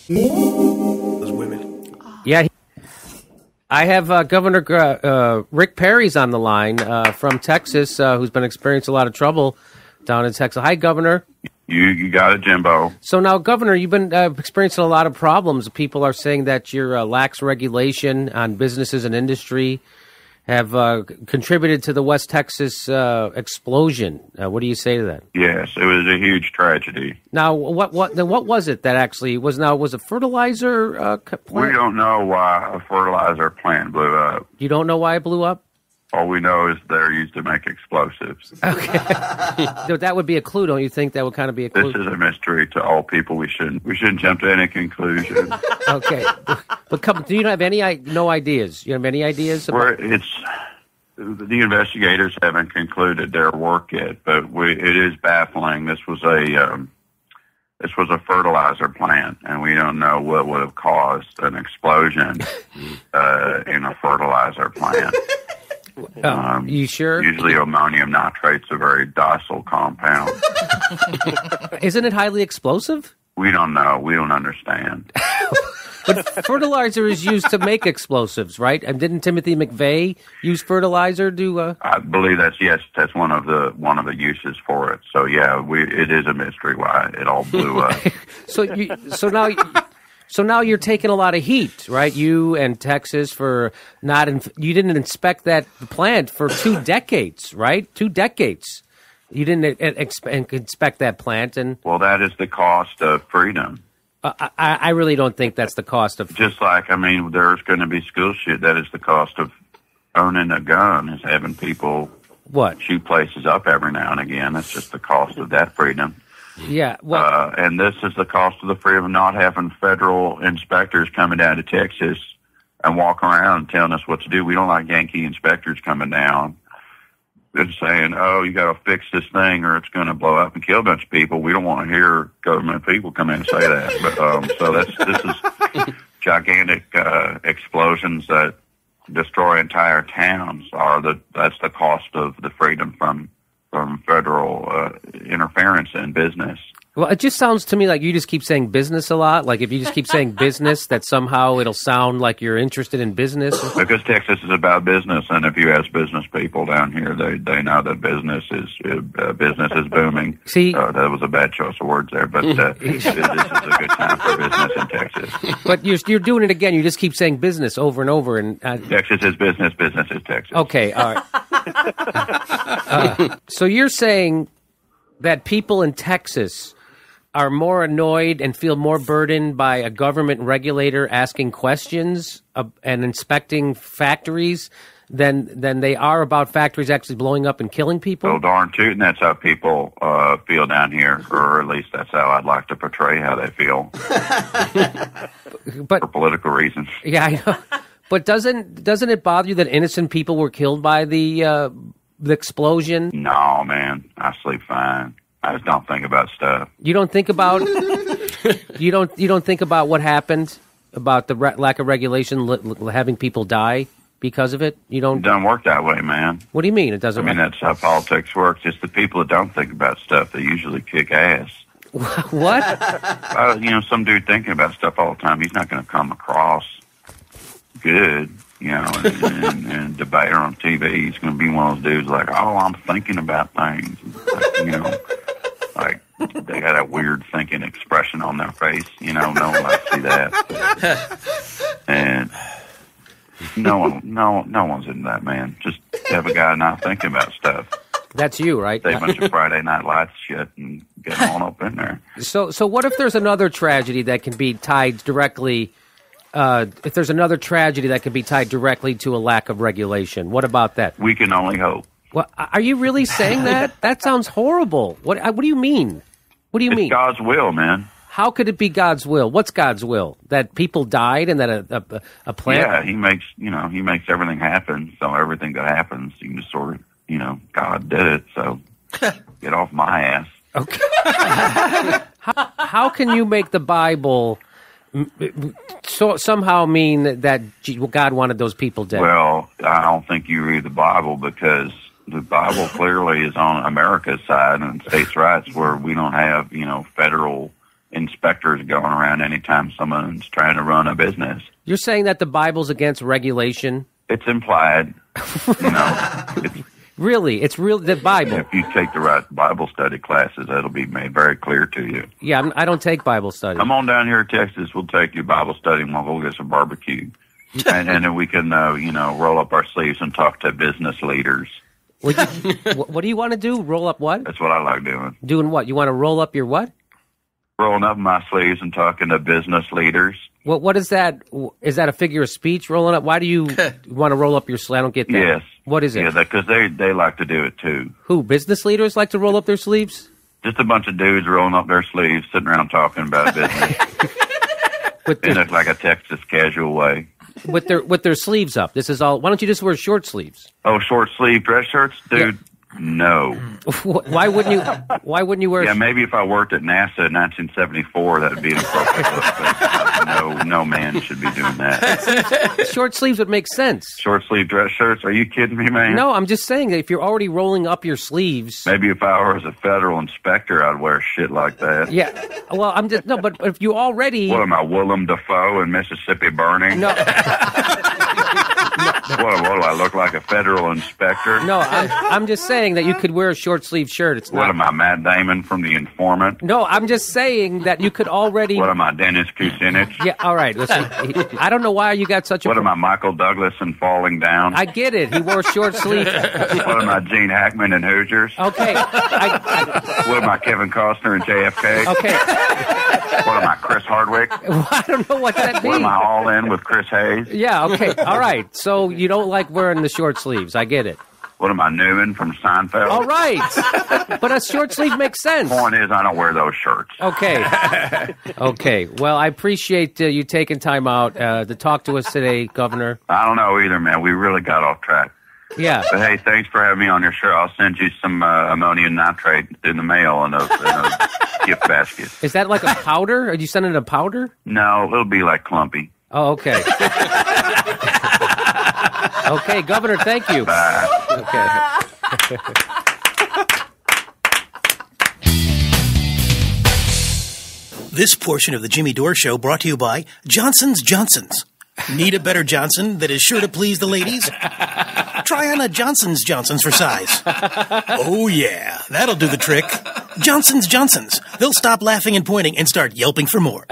Those women. Yeah. I have Governor Rick Perry's on the line from Texas, who's been experiencing a lot of trouble down in Texas. Hi, Governor. You got it, Jimbo. So now, Governor, you've been experiencing a lot of problems. People are saying that your lax regulation on businesses and industry have contributed to the West Texas explosion. What do you say to that? Yes, it was a huge tragedy. Now, what was it that actually was? Now, was a fertilizer plant? We don't know why a fertilizer plant blew up. You don't know why it blew up? All we know is they're used to make explosives. Okay. That would be a clue, don't you think? That would kind of be a clue. This is a mystery to all people. We shouldn't jump to any conclusion. Okay. But do you have no ideas? You have any ideas? The investigators haven't concluded their work yet, but it is baffling. This was a fertilizer plant, and we don't know what would have caused an explosion in a fertilizer plant. You sure? Usually ammonium nitrate's a very docile compound. Isn't it highly explosive? We don't know. We don't understand. But fertilizer is used to make explosives, right? And didn't Timothy McVeigh use fertilizer to? I believe that's one of the uses for it. So yeah, it is a mystery why it all blew up. So now you're taking a lot of heat, right? You and Texas for you didn't inspect that plant for 2 decades, right? 2 decades. You didn't inspect that plant, and well, that is the cost of freedom. I really don't think that's the cost of. Just like there's going to be school shoot. That is the cost of owning a gun. Is having people shoot places up every now and again. That's just the cost of that freedom. Yeah, and this is the cost of the freedom of not having federal inspectors coming down to Texas and walking around and telling us what to do. We don't like Yankee inspectors coming down and saying, "Oh, you got to fix this thing, or it's going to blow up and kill a bunch of people." We don't want to hear government people come in and say that. But so this is gigantic explosions that destroy entire towns. That's the cost of the freedom from federal interference in business. Well, it just sounds to me like you just keep saying business a lot. Like if you just keep saying business, that somehow it'll sound like you're interested in business. Because Texas is about business, and if you ask business people down here, they know that business is booming. See, that was a bad choice of words there, but this is a good time for business in Texas. But you're doing it again. You just keep saying business over and over. And Texas is business. Business is Texas. Okay, all right. So you're saying that people in Texas are more annoyed and feel more burdened by a government regulator asking questions and inspecting factories than they are about factories actually blowing up and killing people? Well, darn tootin', that's how people feel down here, or at least that's how I'd like to portray how they feel. But for political reasons. Yeah, I know. But doesn't it bother you that innocent people were killed by the explosion? No, man, I sleep fine. I just don't think about stuff. You don't think about you don't think about what happened, about the lack of regulation, having people die because of it. You don't. It doesn't work that way, man. What do you mean it doesn't? I mean that's how politics works. It's the people that don't think about stuff that usually kick ass. What? Some dude thinking about stuff all the time. He's not going to come across good. And debater on TV. He's going to be one of those dudes like, oh, I'm thinking about things. Like they got that weird thinking expression on their face. No one likes to see that. And no one's into that, man. Just have a guy not thinking about stuff. That's you, right? Say a bunch of Friday Night Lights shit and get on up in there. So what if there's another tragedy that can be tied directly? If there's another tragedy that can be tied directly to a lack of regulation, what about that? We can only hope. Well, are you really saying that? That sounds horrible. What do you mean? What do you mean? It's God's will, man. How could it be God's will? What's God's will? That people died and that a plant? Yeah, he makes everything happen. So everything that happens, you can just sort of, God did it. So get off my ass. Okay. How can you make the Bible somehow mean that God wanted those people dead? Well, I don't think you read the Bible because the Bible clearly is on America's side and states' rights where we don't have, federal inspectors going around anytime someone's trying to run a business. You're saying that the Bible's against regulation? It's implied. It's, Really? It's real. The Bible. if you take the right Bible study classes, that'll be made very clear to you. Yeah, I don't take Bible study. Come on down here to Texas. We'll take you Bible study and we'll go get some barbecue. and then we can, roll up our sleeves and talk to business leaders. What do you want to do? Roll up what? That's what I like doing. Doing what? You want to roll up your what? Rolling up my sleeves and talking to business leaders. What is that? Is that a figure of speech, rolling up? Why do you want to roll up your sleeve? I don't get that. Yes. What is it? Yeah, because they like to do it too. Who? Business leaders like to roll up their sleeves? Just a bunch of dudes rolling up their sleeves, sitting around talking about business in like a Texas casual way. With their sleeves up. This is all. Why don't you just wear short sleeves? Oh, short sleeve dress shirts, dude. Yeah. No. Why wouldn't you? Why wouldn't you wear? Yeah, maybe if I worked at NASA in 1974, that would be an appropriate look. But no man should be doing that. Short sleeves would make sense. Short sleeve dress shirts? Are you kidding me, man? No, I'm just saying that if you're already rolling up your sleeves. Maybe if I was a federal inspector, I'd wear shit like that. Yeah. Well, but if you already. What am I, Willem Dafoe in Mississippi Burning? No. What do I look like, a federal inspector? No, I'm just saying that you could wear a short sleeve shirt. It's not. What am I, Matt Damon from The Informant? No, I'm just saying that you could already. What am I, Dennis Kucinich? Yeah, all right. Listen, I don't know why you got such a. What am I, Michael Douglas in Falling Down? I get it. He wore short sleeve. What am I, Gene Hackman in Hoosiers? Okay. What am I, Kevin Costner in JFK? Okay. What am I, Chris Hardwick? I don't know what that means. What am I, All In with Chris Hayes? Yeah, okay. All right. So you don't like wearing the short sleeves. I get it. What am I, Newman from Seinfeld? All right. But a short sleeve makes sense. Point is, I don't wear those shirts. Okay. Okay. Well, I appreciate you taking time out to talk to us today, Governor. I don't know either, man. We really got off track. Yeah. But hey, thanks for having me on your show. I'll send you some ammonium nitrate in the mail in those gift baskets. Is that like a powder? Are you sending a powder? No, it'll be like clumpy. Oh, okay. Okay, Governor, thank you. Bye. Okay. This portion of the Jimmy Dore Show brought to you by Johnson's Johnson's. Need a better Johnson that is sure to please the ladies? Try on a Johnson's Johnson's for size. Oh, yeah, that'll do the trick. Johnson's Johnson's. They'll stop laughing and pointing and start yelping for more.